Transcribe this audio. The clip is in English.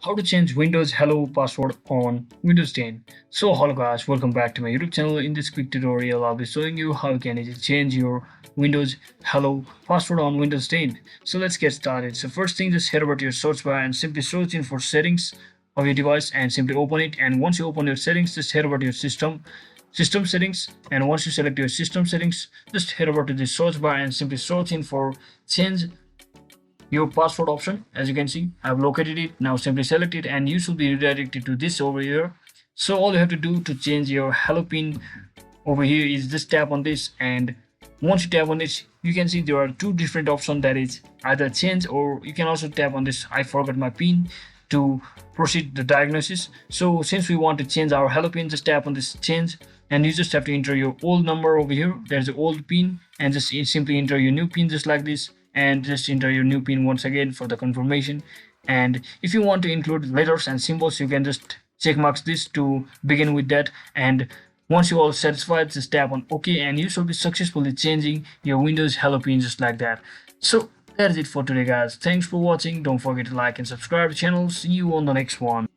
How to change Windows Hello password on Windows 10. So hello guys, welcome back to my YouTube channel. In this quick tutorial, I'll be showing you how you can easily change your Windows Hello password on Windows 10. So let's get started. So first thing, just head over to your search bar and simply search in for settings of your device and simply open it. And once you open your settings, just head over to your system settings, and once you select your system settings, just head over to the search bar and simply search in for change your password option. As you can see, I've located it. Now simply select it and you should be redirected to this over here. So all you have to do to change your hello pin over here is just tap on this, and once you tap on this, you can see there are two different options, that is either change, or you can also tap on this I forgot my pin to proceed the diagnosis. So since we want to change our hello pin, just tap on this change, and you just have to enter your old number over here. There's the old pin, and just simply enter your new pin just like this, and just enter your new pin once again for the confirmation. And if you want to include letters and symbols, you can just check marks this to begin with that. And once you all satisfied, just tap on OK, and you should be successfully changing your Windows Hello pin just like that. So that's it for today, guys. Thanks for watching. Don't forget to like and subscribe to the channel. See you on the next one.